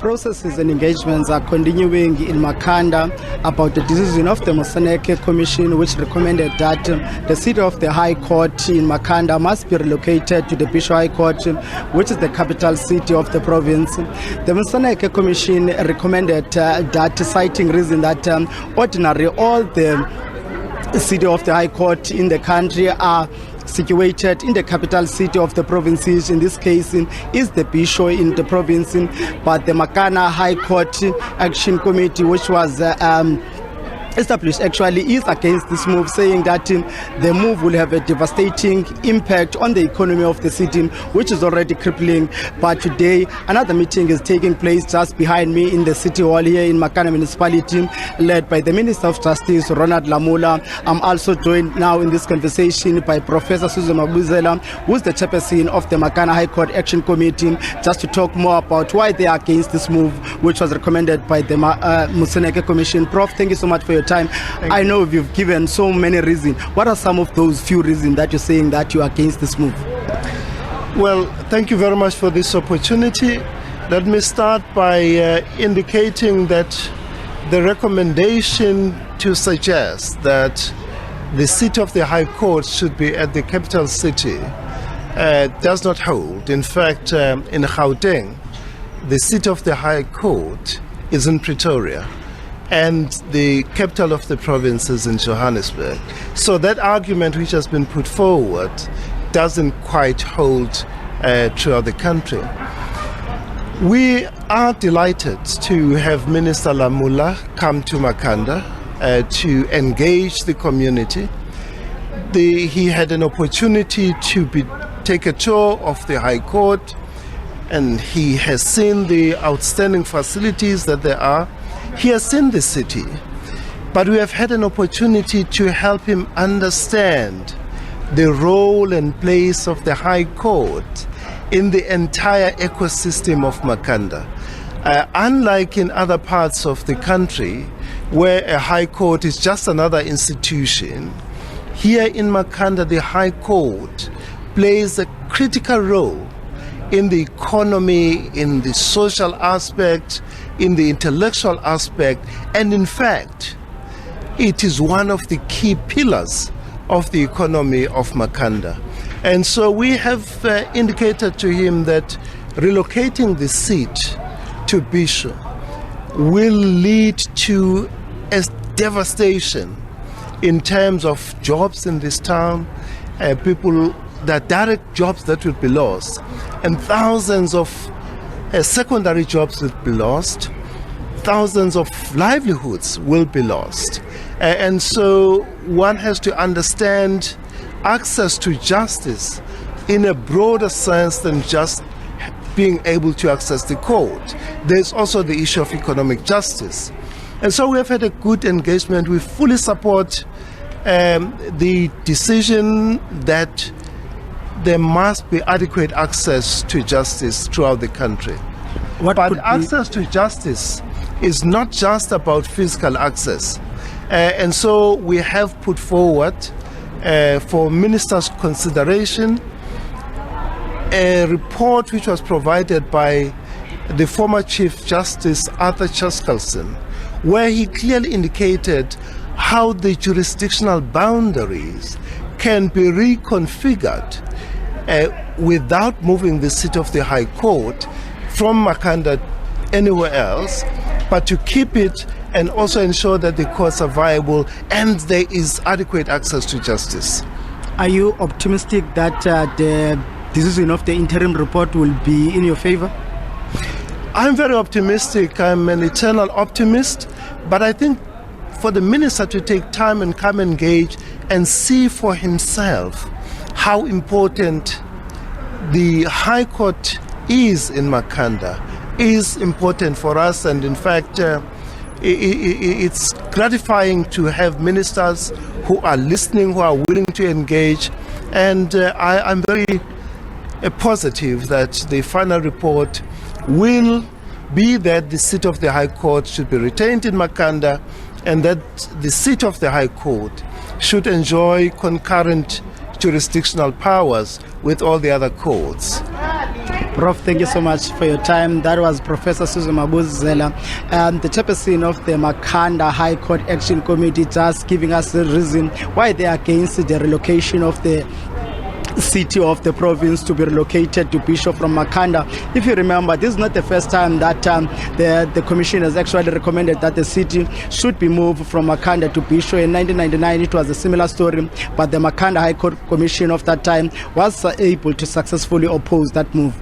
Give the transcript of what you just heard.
processes and engagements are continuing in Makhanda about the decision of the Moseneke Commission, which recommended that the seat of the High Court in Makhanda must be relocated to the Bhisho High Court, which is the capital city of the province. The Moseneke Commission recommended that, citing reason that ordinarily all the city of the High Court in the country are situated in the capital city of the provinces. In this case is the Bhisho in the province, but the Makhanda High Court Action Committee, which was established, actually is against this move, saying that the move will have a devastating impact on the economy of the city, which is already crippling. But today another meeting is taking place just behind me in the city hall here in Makhanda municipality, led by the Minister of Justice Ronald Lamola. I'm also joined now in this conversation by Professor Susan Mabuzela, who's the chairperson of the Makhanda High Court Action Committee, just to talk more about why they are against this move, which was recommended by the Moseneke Commission. Prof, thank you so much for your time. I know you've given so many reasons. What are some of those few reasons that you're saying that you're against this move? Well, thank you very much for this opportunity. Let me start by indicating that the recommendation to suggest that the seat of the High Court should be at the capital city does not hold. In fact, in Gauteng, the seat of the High Court is in Pretoria, and the capital of the province is in Johannesburg. So that argument which has been put forward doesn't quite hold throughout the country. We are delighted to have Minister Lamola come to Makhanda to engage the community. He had an opportunity to take a tour of the High Court, and he has seen the outstanding facilities that there are. He has seen the city, but we have had an opportunity to help him understand the role and place of the High Court in the entire ecosystem of Makhanda. Unlike in other parts of the country, where a High Court is just another institution, here in Makhanda, the High Court plays a critical role in the economy, in the social aspect, in the intellectual aspect, and in fact, it is one of the key pillars of the economy of Makhanda. And so we have indicated to him that relocating the seat to Bhisho will lead to a devastation in terms of jobs in this town, the direct jobs that will be lost, and thousands of secondary jobs will be lost, thousands of livelihoods will be lost. And so one has to understand access to justice in a broader sense than just being able to access the court. There's also the issue of economic justice. And so we have had a good engagement. We fully support the decision that there must be adequate access to justice throughout the country. But access to justice is not just about physical access. And so we have put forward for Minister's consideration a report which was provided by the former Chief Justice Arthur Chaskalson, where he clearly indicated how the jurisdictional boundaries can be reconfigured without moving the seat of the High Court from Makhanda anywhere else, but to keep it and also ensure that the courts are viable and there is adequate access to justice. Are you optimistic that the decision of the interim report will be in your favor? I'm very optimistic. I'm an eternal optimist, but I think for the minister to take time and come engage and see for himself how important the High Court is in Makhanda is important for us. And in fact, it's gratifying to have ministers who are listening, who are willing to engage. And I'm very positive that the final report will be that the seat of the High Court should be retained in Makhanda, and that the seat of the High Court should enjoy concurrent jurisdictional powers with all the other courts. Prof, thank you so much for your time. That was Professor Susan Mabuzela, the chairperson of the Makhanda High Court Action Committee, just giving us the reason why they are against the relocation of the city of the province to be relocated to Bhisho from Makhanda. If you remember, this is not the first time that the commission has actually recommended that the city should be moved from Makhanda to Bhisho. In 1999, it was a similar story, but the Makhanda High Court Commission of that time was able to successfully oppose that move.